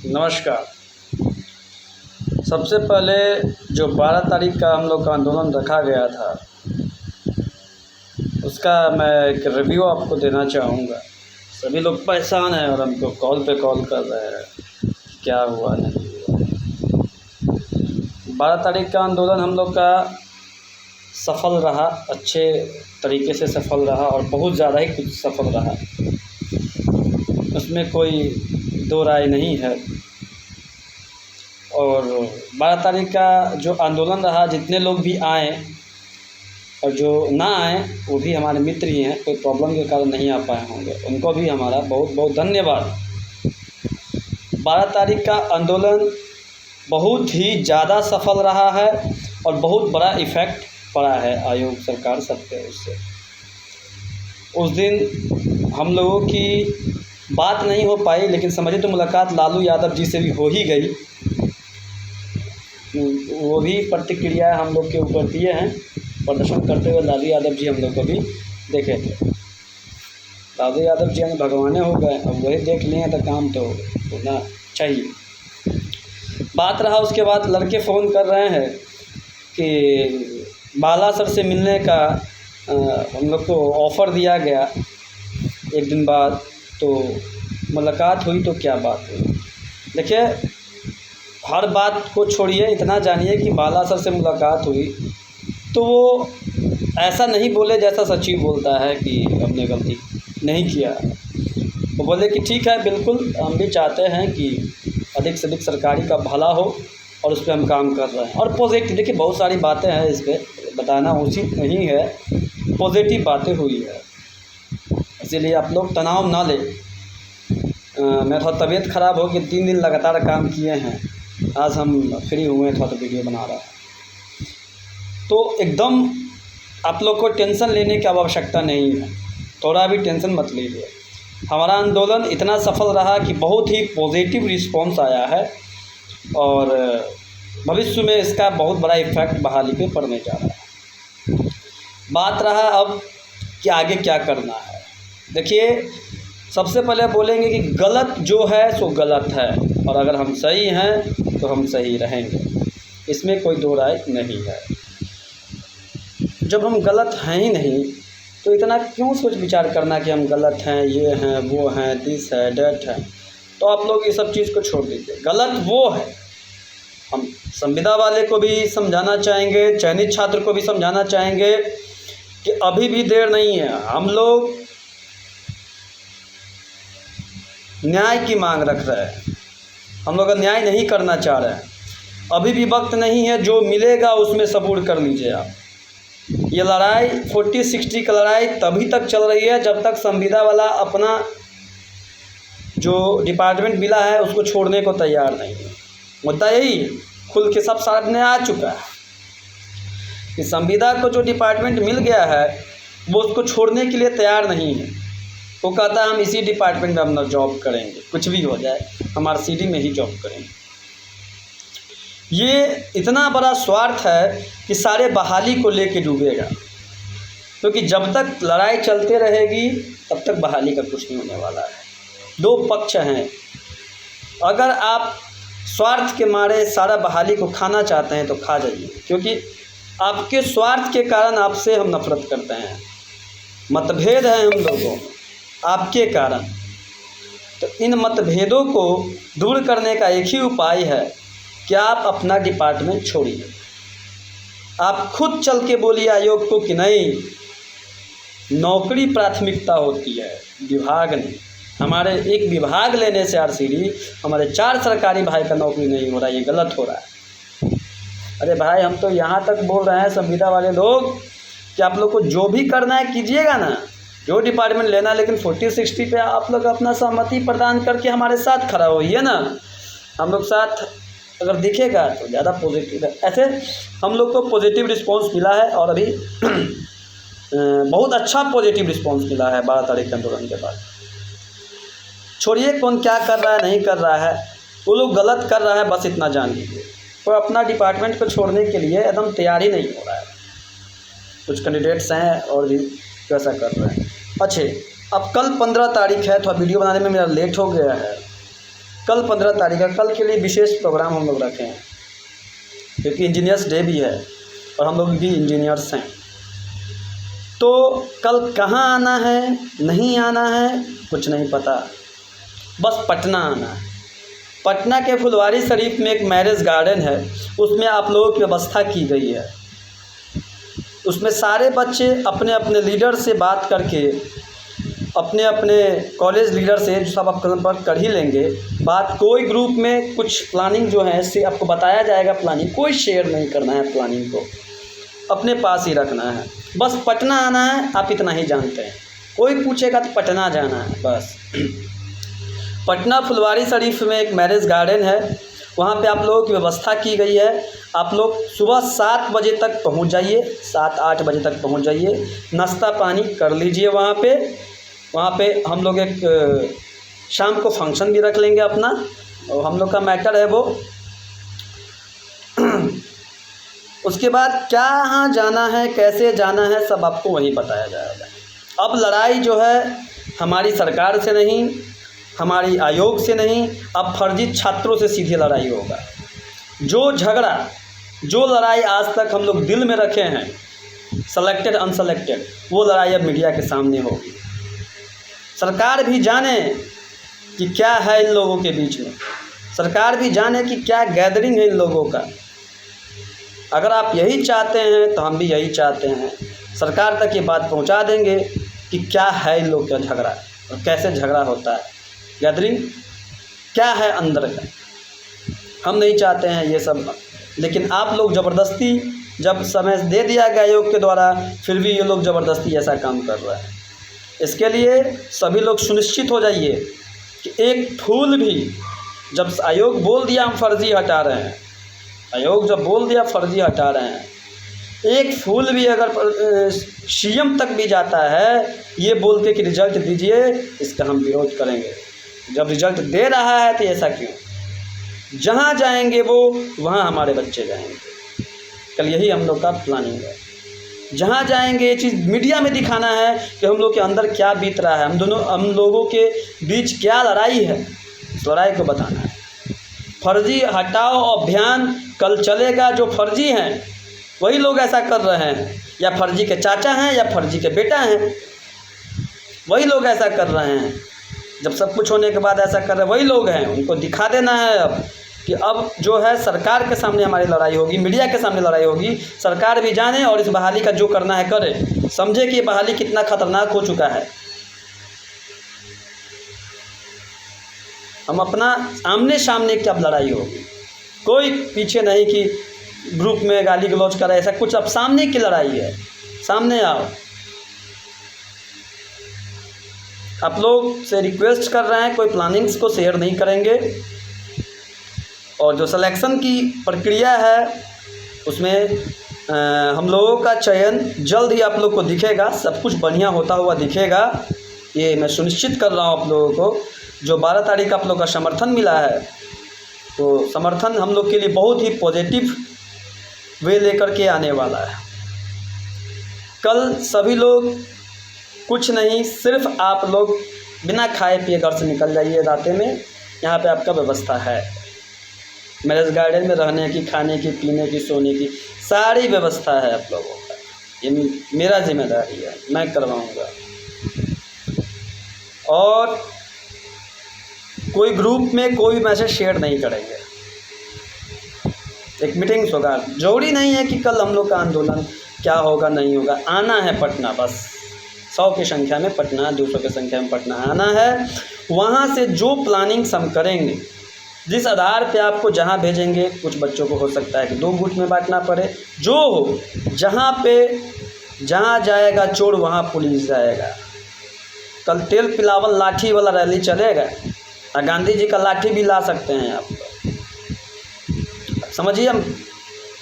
नमस्कार। सबसे पहले जो 12 तारीख का हम लोग का आंदोलन रखा गया था, उसका मैं एक रिव्यू आपको देना चाहूँगा। सभी लोग परेशान हैं और हमको कॉल पे कॉल कर रहे हैं, क्या हुआ नहीं हुआ। 12 तारीख का आंदोलन हम लोग का सफल रहा, अच्छे तरीके से सफल रहा और बहुत ज़्यादा ही कुछ सफल रहा, उसमें कोई दो राय नहीं है। और 12 तारीख का जो आंदोलन रहा, जितने लोग भी आए और जो ना आए वो भी हमारे मित्र ही हैं, कोई प्रॉब्लम के कारण नहीं आ पाए होंगे, उनको भी हमारा बहुत बहुत धन्यवाद। 12 तारीख का आंदोलन बहुत ही ज़्यादा सफल रहा है और बहुत बड़ा इफ़ेक्ट पड़ा है आयोग सरकार सब पे। उससे उस दिन हम लोगों की बात नहीं हो पाई, लेकिन समझिए तो मुलाकात लालू यादव जी से भी हो ही गई। वो भी प्रतिक्रिया हम लोग के ऊपर दिए हैं, प्रदर्शन करते हुए लालू यादव जी हम लोग को भी देखे थे। लालू यादव जी भगवाने हो गए, अब वही देख लिए तो काम तो होना चाहिए। बात रहा उसके बाद लड़के फ़ोन कर रहे हैं कि बाला सर से मिलने का हम लोग को ऑफ़र दिया गया एक दिन बाद, तो मुलाकात हुई तो क्या बात हुई। देखिए, हर बात को छोड़िए, इतना जानिए कि बाला सर से मुलाकात हुई तो वो ऐसा नहीं बोले जैसा सचिव बोलता है कि हमने गलती नहीं किया। वो बोले कि ठीक है, बिल्कुल हम भी चाहते हैं कि अधिक से अधिक सरकारी का भला हो और उस पर हम काम कर रहे हैं। और पॉजिटिव, देखिए बहुत सारी बातें हैं, इस पर बताना उचित नहीं है, पॉजिटिव बातें हुई है, इसीलिए आप लोग तनाव ना लें। मेरा थोड़ा तबीयत ख़राब हो कि 3 दिन लगातार काम किए हैं, आज हम फ्री हुए थोड़ा तो वीडियो बना रहा है। तो एकदम आप लोग को टेंशन लेने की आवश्यकता नहीं है, थोड़ा भी टेंशन मत लीजिए। हमारा आंदोलन इतना सफल रहा कि बहुत ही पॉजिटिव रिस्पांस आया है और भविष्य में इसका बहुत बड़ा इफ़ेक्ट बहाली पे पड़ने जा रहा है। बात रहा अब कि आगे क्या करना है। देखिए, सबसे पहले बोलेंगे कि गलत जो है सो गलत है और अगर हम सही हैं तो हम सही रहेंगे, इसमें कोई दो राय नहीं है। जब हम गलत हैं ही नहीं तो इतना क्यों सोच विचार करना कि हम गलत हैं, ये हैं, वो हैं, दिस है, डेट है। तो आप लोग ये सब चीज़ को छोड़ दीजिए, गलत वो है। हम संविदा वाले को भी समझाना चाहेंगे, चयनित छात्र को भी समझाना चाहेंगे कि अभी भी देर नहीं है। हम लोग न्याय की मांग रख रहे हैं, हम लोग न्याय नहीं करना चाह रहे हैं। अभी भी वक्त नहीं है, जो मिलेगा उसमें सबूर कर लीजिए आप। ये लड़ाई 40-60 की लड़ाई तभी तक चल रही है जब तक संविदा वाला अपना जो डिपार्टमेंट मिला है उसको छोड़ने को तैयार नहीं है। मुद्दा यही खुल के सब सामने आ चुका है कि संविदा को जो डिपार्टमेंट मिल गया है वो उसको छोड़ने के लिए तैयार नहीं है। वो कहता है हम इसी डिपार्टमेंट में अपना जॉब करेंगे, कुछ भी हो जाए हम आरसीडी में ही जॉब करेंगे। ये इतना बड़ा स्वार्थ है कि सारे बहाली को लेके डूबेगा, क्योंकि जब तक लड़ाई चलते रहेगी तब तक बहाली का कुछ नहीं होने वाला है। दो पक्ष हैं, अगर आप स्वार्थ के मारे सारा बहाली को खाना चाहते हैं तो खा जाइए, क्योंकि आपके स्वार्थ के कारण आपसे हम नफरत करते हैं, मतभेद हैं हम लोगों आपके कारण। तो इन मतभेदों को दूर करने का एक ही उपाय है कि आप अपना डिपार्टमेंट छोड़िए। आप खुद चल के बोलिए आयोग को कि नहीं, नौकरी प्राथमिकता होती है, विभाग नहीं। हमारे एक विभाग लेने से आरसीडी, हमारे 4 सरकारी भाई का नौकरी नहीं हो रहा, ये गलत हो रहा है। अरे भाई, हम तो यहाँ तक बोल रहे हैं संविदा वाले लोग कि आप लोग को जो भी करना है कीजिएगा ना, जो डिपार्टमेंट लेना, लेकिन 40-60 पे आप लोग अपना सहमति प्रदान करके हमारे साथ खड़ा होइए ना। हम लोग साथ अगर दिखेगा तो ज़्यादा पॉजिटिव है। ऐसे हम लोग को पॉजिटिव रिस्पांस मिला है और अभी बहुत अच्छा पॉजिटिव रिस्पांस मिला है 12 तारीख के आंदोलन के बाद। छोड़िए कौन क्या कर रहा है नहीं कर रहा है, वो लोग गलत कर रहा है, बस इतना जान लीजिए। तो अपना डिपार्टमेंट को छोड़ने के लिए एकदम तैयार ही नहीं हो रहा है। कुछ कैंडिडेट्स हैं और भी वैसा कर रहे हैं। अच्छा, अब कल 15 तारीख है, थोड़ा वीडियो बनाने में मेरा लेट हो गया है। कल 15 तारीख है, कल के लिए विशेष प्रोग्राम हम लोग रखे हैं क्योंकि इंजीनियर्स डे भी है और हम लोग भी इंजीनियर्स हैं। तो कल कहाँ आना है, नहीं आना है, कुछ नहीं पता, बस पटना आना है। पटना के फुलवारी शरीफ में एक मैरिज गार्डन है, उसमें आप लोगों की व्यवस्था की गई है। उसमें सारे बच्चे अपने अपने लीडर से बात करके, अपने अपने कॉलेज लीडर से, जो सब आप संपर्क कर ही लेंगे बात, कोई ग्रुप में कुछ प्लानिंग जो है इससे आपको बताया जाएगा। प्लानिंग कोई शेयर नहीं करना है, प्लानिंग को अपने पास ही रखना है। बस पटना आना है, आप इतना ही जानते हैं। कोई पूछेगा तो पटना जाना है बस। पटना फुलवारी शरीफ में एक मैरिज गार्डन है, वहाँ पे आप लोगों की व्यवस्था की गई है। आप लोग सुबह 7 बजे तक पहुँच जाइए, 7-8 बजे तक पहुँच जाइए, नाश्ता पानी कर लीजिए। वहाँ पे हम लोग एक शाम को फंक्शन भी रख लेंगे अपना, और हम लोग का मैटर है वो। उसके बाद कहाँ जाना है, कैसे जाना है, सब आपको वहीं बताया जाएगा। अब लड़ाई जो है हमारी सरकार से नहीं, हमारी आयोग से नहीं, अब फर्जी छात्रों से सीधे लड़ाई होगा। जो झगड़ा, जो लड़ाई आज तक हम लोग दिल में रखे हैं, सेलेक्टेड अनसेलेक्टेड, वो लड़ाई अब मीडिया के सामने होगी। सरकार भी जाने कि क्या है इन लोगों के बीच में, सरकार भी जाने कि क्या गैदरिंग है इन लोगों का। अगर आप यही चाहते हैं तो हम भी यही चाहते हैं, सरकार तक ये बात पहुंचा देंगे कि क्या है इन लोग का झगड़ा और कैसे झगड़ा होता है, गैदरिंग क्या है अंदर का। हम नहीं चाहते हैं ये सब, लेकिन आप लोग ज़बरदस्ती, जब समय दे दिया गया आयोग के द्वारा, फिर भी ये लोग ज़बरदस्ती ऐसा काम कर रहा है। इसके लिए सभी लोग सुनिश्चित हो जाइए कि एक फूल भी, जब आयोग बोल दिया हम फर्जी हटा रहे हैं, आयोग जब बोल दिया फर्जी हटा रहे हैं, एक फूल भी अगर सीएम तक भी जाता है ये बोल के कि रिजल्ट दीजिए, इसका हम विरोध करेंगे। जब रिजल्ट दे रहा है तो ऐसा क्यों? जहाँ जाएंगे वो वहाँ हमारे बच्चे जाएंगे। कल यही हम लोग का प्लानिंग है। जहाँ जाएंगे ये चीज़ मीडिया में दिखाना है कि हम लोग के अंदर क्या बीत रहा है, हम लोगों के बीच क्या लड़ाई है, इस लड़ाई को बताना है। फर्जी हटाओ अभियान कल चलेगा। जो फर्जी हैं वही लोग ऐसा कर रहे हैं, या फर्जी के चाचा हैं या फर्जी के बेटा हैं, वही लोग ऐसा कर रहे हैं। जब सब कुछ होने के बाद ऐसा कर रहे वही लोग हैं। उनको दिखा देना है अब कि अब जो है सरकार के सामने हमारी लड़ाई होगी, मीडिया के सामने लड़ाई होगी। सरकार भी जाने और इस बहाली का जो करना है करे, समझे कि ये बहाली कितना खतरनाक हो चुका है। हम अपना आमने सामने की अब लड़ाई होगी, कोई पीछे नहीं कि ग्रुप में गाली गलौज करे, ऐसा कुछ। अब सामने की लड़ाई है, सामने आओ। आप लोग से रिक्वेस्ट कर रहे हैं, कोई प्लानिंग्स को शेयर नहीं करेंगे। और जो सिलेक्शन की प्रक्रिया है उसमें हम लोगों का चयन जल्द ही आप लोग को दिखेगा, सब कुछ बढ़िया होता हुआ दिखेगा। ये मैं सुनिश्चित कर रहा हूँ आप लोगों को। जो 12 तारीख आप लोग का समर्थन मिला है, तो समर्थन हम लोग के लिए बहुत ही पॉजिटिव वे लेकर के आने वाला है। कल सभी लोग, कुछ नहीं, सिर्फ आप लोग बिना खाए पिए घर से निकल जाइए रातें में। यहाँ पे आपका व्यवस्था है, मैरिज गार्डन में रहने की, खाने की, पीने की, सोने की सारी व्यवस्था है आप लोगों का। ये मेरा जिम्मेदारी है, मैं करवाऊँगा। और कोई ग्रुप में कोई मैसेज शेयर नहीं करेंगे। एक मीटिंग्स होगा, जरूरी नहीं है कि कल हम लोग का आंदोलन क्या होगा नहीं होगा। आना है पटना, बस 100 की संख्या में पटना, 200 की संख्या में पटना आना है। वहाँ से जो प्लानिंग्स हम करेंगे, जिस आधार पे आपको जहाँ भेजेंगे, कुछ बच्चों को हो सकता है कि 2 गुट में बांटना पड़े, जो हो, जहाँ जाएगा चोर वहाँ पुलिस जाएगा। कल तेल पिलावल लाठी वाला रैली चलेगा, और गांधी जी का लाठी भी ला सकते हैं आप। समझिए हम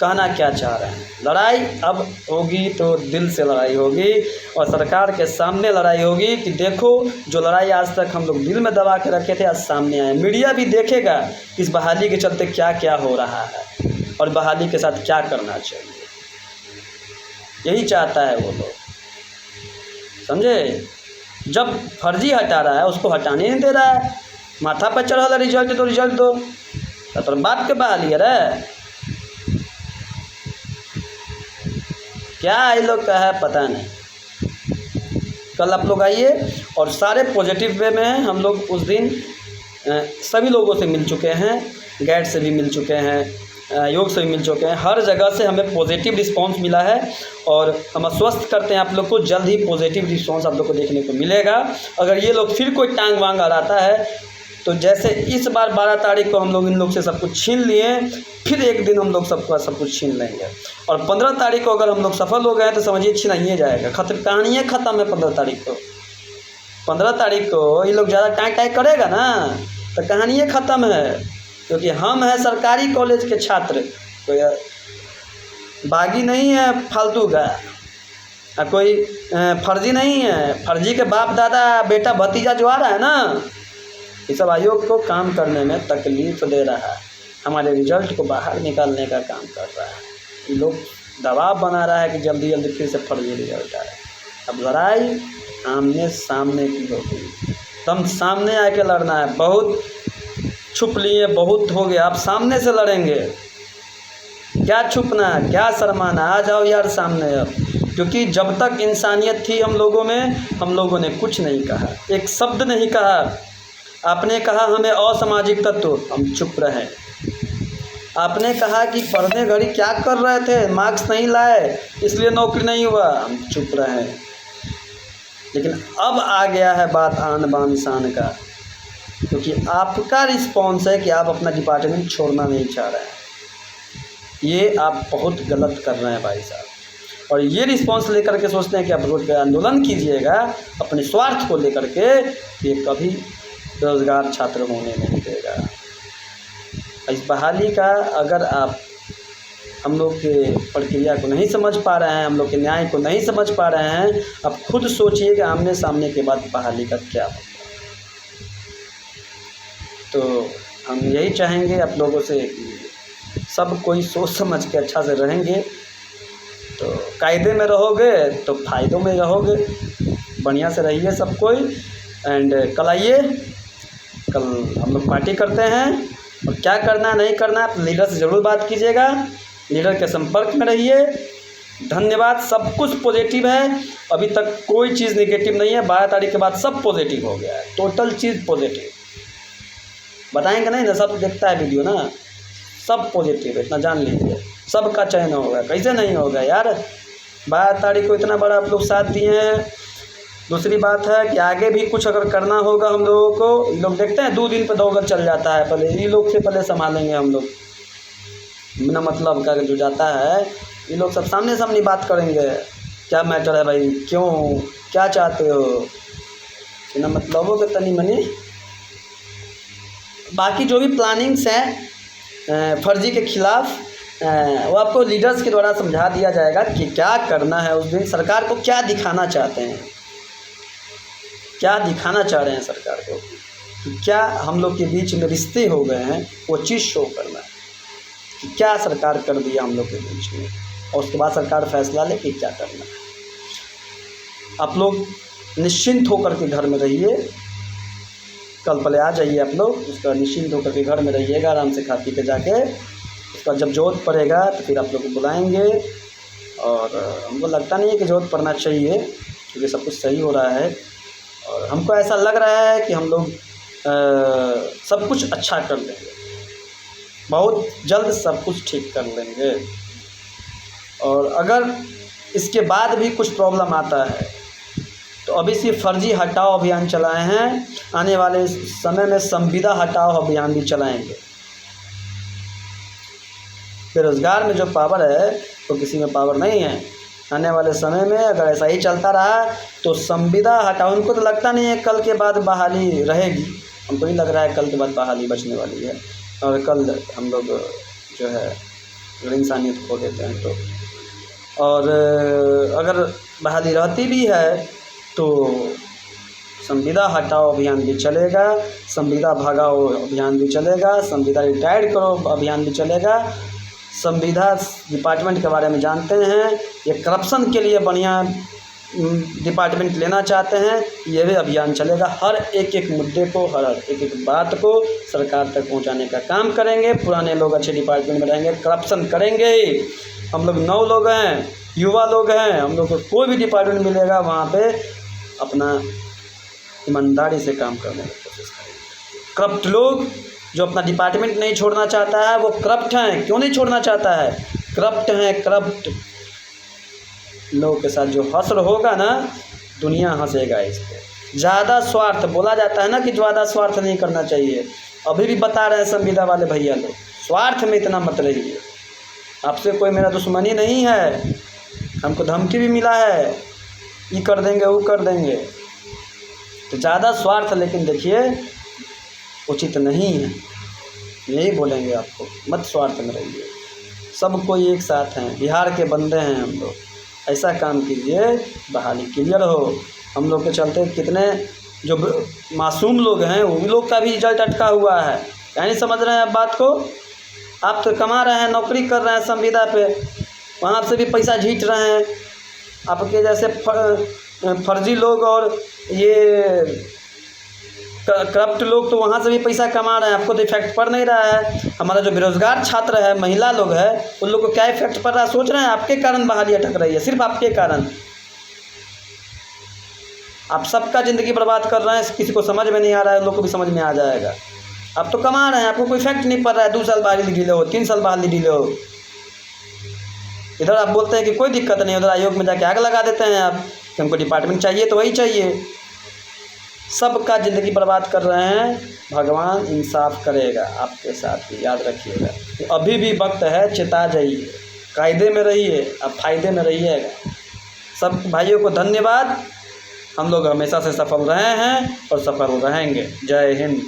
कहना क्या चाह रहे हैं। लड़ाई अब होगी तो दिल से लड़ाई होगी, और सरकार के सामने लड़ाई होगी कि देखो, जो लड़ाई आज तक हम लोग दिल में दबा के रखे थे आज सामने आए। मीडिया भी देखेगा कि इस बहाली के चलते क्या क्या हो रहा है और बहाली के साथ क्या करना चाहिए। यही चाहता है वो लोग, समझे। जब फर्जी हटा रहा है उसको हटाने नहीं दे रहा है, माथा पर चढ़ल रिजल्ट दो रिजल्ट दो, तो बात के बहाली है रे। क्या ये लोग का है पता नहीं। कल आप लोग आइए और सारे पॉजिटिव वे में हैं। हम लोग उस दिन सभी लोगों से मिल चुके हैं, गाइड से भी मिल चुके हैं, योग से भी मिल चुके हैं। हर जगह से हमें पॉजिटिव रिस्पांस मिला है और हम आश्वस्त करते हैं आप लोग को, जल्द ही पॉजिटिव रिस्पांस आप लोग को देखने को मिलेगा। अगर ये लोग फिर कोई टांग वांग अड़ाता है तो जैसे इस बार 12 तारीख को हम लोग इन लोग से सब कुछ छीन लिए, फिर एक दिन हम लोग सबका सब कुछ छीन लेंगे। और 15 तारीख को अगर हम लोग सफल हो गए तो समझिए छीनाइए जाएगा, खत्म, कहानी ख़त्म है। 15 तारीख को 15 तारीख को ये लोग ज़्यादा टाँग टाँग करेगा ना तो कहानी ख़त्म है। क्योंकि हम हैं सरकारी कॉलेज के छात्र, कोई बागी नहीं है फालतू का, कोई फर्जी नहीं है। फर्जी के बाप दादा बेटा भतीजा जो आ रहा है ना, ये सब आयोग को काम करने में तकलीफ़ दे रहा है, हमारे रिजल्ट को बाहर निकालने का काम कर रहा है। ये लोग दबाव बना रहा है कि जल्दी जल्दी फिर से फर्जी रिजल्ट आए। अब लड़ाई आमने सामने की होगी, तम सामने आके लड़ना है। बहुत छुप लिए, बहुत हो गया, आप सामने से लड़ेंगे। क्या छुपना है, क्या शर्माना, आ जाओ यार सामने अब। क्योंकि जब तक इंसानियत थी हम लोगों में, हम लोगों ने कुछ नहीं कहा, एक शब्द नहीं कहा। आपने कहा हमें असामाजिक तत्व, हम चुप रहे। आपने कहा कि पढ़ने घड़ी क्या कर रहे थे, मार्क्स नहीं लाए इसलिए नौकरी नहीं हुआ, हम चुप रहे। लेकिन अब आ गया है बात आन बान शान का, क्योंकि आपका रिस्पॉन्स है कि आप अपना डिपार्टमेंट छोड़ना नहीं चाह रहे हैं। ये आप बहुत गलत कर रहे हैं भाई साहब। और ये रिस्पॉन्स लेकर के सोचते हैं कि आप रोड पे आंदोलन कीजिएगा अपने स्वार्थ को लेकर के, ये कभी बेरोजगार छात्र होने नहीं देगा। इस बहाली का अगर आप हम लोग के प्रक्रिया को नहीं समझ पा रहे हैं, हम लोग के न्याय को नहीं समझ पा रहे हैं, अब खुद सोचिए कि आमने सामने के बाद बहाली का क्या होगा। तो हम यही चाहेंगे आप लोगों से, सब कोई सोच समझ के अच्छा से रहेंगे तो कायदे में रहोगे तो फ़ायदों में रहोगे। बढ़िया से रहिए सब कोई। एंड कल आइए, कल हम लोग पार्टी करते हैं और क्या करना नहीं करना आप लीडर से ज़रूर बात कीजिएगा, लीडर के संपर्क में रहिए। धन्यवाद। सब कुछ पॉजिटिव है, अभी तक कोई चीज़ नेगेटिव नहीं है। 12 तारीख के बाद सब पॉजिटिव हो गया है, टोटल चीज़ पॉजिटिव। बताएंगे नहीं ना, सब देखता है वीडियो ना, सब पॉजिटिव है, इतना जान लीजिए। सबका चयन होगा, कैसे नहीं होगा यार। 12 तारीख को इतना बड़ा आप लोग साथ दिए हैं। दूसरी बात है कि आगे भी कुछ अगर करना होगा हम लोगों को, लोग देखते हैं 2 दिन पे दौड़ चल जाता है, पहले ये लोग से पहले संभालेंगे हम लोग। बिना मतलब का जो जाता है, ये लोग सब सामने सामने बात करेंगे, क्या मैटर है भाई, क्यों, क्या चाहते हो, बिना मतलबों के तनी मनी। बाकी जो भी प्लानिंग्स हैं फर्जी के खिलाफ, वो आपको लीडर्स के द्वारा समझा दिया जाएगा कि क्या करना है। उस दिन सरकार को क्या दिखाना चाहते हैं, क्या दिखाना चाह रहे हैं सरकार को, कि क्या हम लोग के बीच में रिश्ते हो गए हैं, वो चीज़ शो करना है कि क्या सरकार कर दिया हम लोग के बीच में, और उसके बाद सरकार फैसला ले कि क्या करना है। आप लोग निश्चिंत होकर के घर में रहिए, कल पहले आ जाइए आप लोग, उसका निश्चिंत होकर के घर में रहिएगा, आराम से खा पी के जाके। उसका जब ज़रूरत पड़ेगा तो फिर आप लोग को बुलाएंगे। और हमको लगता नहीं है कि ज़रूरत पड़ना चाहिए, क्योंकि सब कुछ सही हो रहा है। और हमको ऐसा लग रहा है कि हम लोग सब कुछ अच्छा कर लेंगे, बहुत जल्द सब कुछ ठीक कर लेंगे। और अगर इसके बाद भी कुछ प्रॉब्लम आता है तो अभी सिर्फ फर्जी हटाओ अभियान चलाए हैं, आने वाले समय में संविदा हटाओ अभियान भी चलाएंगे। बेरोजगार में जो पावर है वो किसी में पावर नहीं है। आने वाले समय में अगर ऐसा ही चलता रहा तो संविदा हटाओ। उनको तो लगता नहीं है कल के बाद बहाली रहेगी, हमको नहीं लग रहा है कल के बाद बहाली बचने वाली है। और कल हम लोग जो है अगर इंसानियत खो देते हैं तो, और अगर बहाली रहती भी है तो संविदा हटाओ अभियान भी चलेगा, संविदा भगाओ अभियान भी चलेगा, संविदा रिटायर्ड करो अभियान भी चलेगा। संविदा डिपार्टमेंट के बारे में जानते हैं, ये करप्शन के लिए बढ़िया डिपार्टमेंट लेना चाहते हैं, ये भी अभियान चलेगा। हर एक मुद्दे को, हर एक बात को सरकार तक पहुंचाने का काम करेंगे। पुराने लोग अच्छे डिपार्टमेंट में रहेंगे, करप्शन करेंगे ही। हम लोग नौ लोग हैं, युवा लोग हैं, हम लोग को कोई भी डिपार्टमेंट मिलेगा वहाँ पे अपना ईमानदारी से काम करने की कोशिश करेंगे। करप्ट लोग जो अपना डिपार्टमेंट नहीं छोड़ना चाहता है वो करप्ट हैं। क्यों नहीं छोड़ना चाहता है? करप्ट हैं। करप्ट लोगों के साथ जो हश्र होगा ना, दुनिया हंसेगा इस पर। ज़्यादा स्वार्थ बोला जाता है ना कि ज़्यादा स्वार्थ नहीं करना चाहिए। अभी भी बता रहे हैं संविदा वाले भैया लोग, स्वार्थ में इतना मत रहिए। आपसे कोई मेरा दुश्मनी नहीं है, हमको धमकी भी मिला है, ये कर देंगे वो कर देंगे। तो ज़्यादा स्वार्थ लेकिन देखिए उचित नहीं है, यही बोलेंगे आपको, मत स्वार्थ में रहिए। सब कोई एक साथ हैं, बिहार के बंदे हैं हम लोग। ऐसा काम कीजिए बहाली क्लियर हो। हम लोग के चलते कितने जो मासूम लोग हैं वो लोग का भी रिजल्ट अटका हुआ है। क्या नहीं समझ रहे हैं आप बात को? आप तो कमा रहे हैं, नौकरी कर रहे हैं संविदा पे, वहाँ से भी पैसा झीट रहे हैं। आपके जैसे फर्जी लोग और ये करप्ट लोग तो वहाँ से भी पैसा कमा रहे हैं, आपको तो इफेक्ट पड़ नहीं रहा है। हमारा जो बेरोज़गार छात्र है, महिला लोग है, उन लोग को क्या इफेक्ट पड़ रहा है सोच रहे हैं? आपके कारण बहाली अटक रही है, सिर्फ आपके कारण। आप सबका ज़िंदगी बर्बाद कर रहे हैं, किसी को समझ में नहीं आ रहा है, लोग को भी समझ में आ जाएगा। आप तो कमा रहे हैं, आपको कोई इफेक्ट नहीं पड़ रहा है। 2 साल बहाली डिले हो, 3 साल बहाली डिले हो, इधर आप बोलते हैं कि कोई दिक्कत नहीं, उधर आयोग में जाके आग लगा देते हैं आप कि हमको डिपार्टमेंट चाहिए तो वही चाहिए। सबका ज़िंदगी बर्बाद कर रहे हैं। भगवान इंसाफ करेगा आपके साथ भी, याद रखिएगा। तो अभी भी वक्त है, चेता जाइए, कायदे में रहिए, अब फ़ायदे में रहिएगा। सब भाइयों को धन्यवाद। हम लोग हमेशा से सफल रहे हैं और सफल रहेंगे। जय हिंद।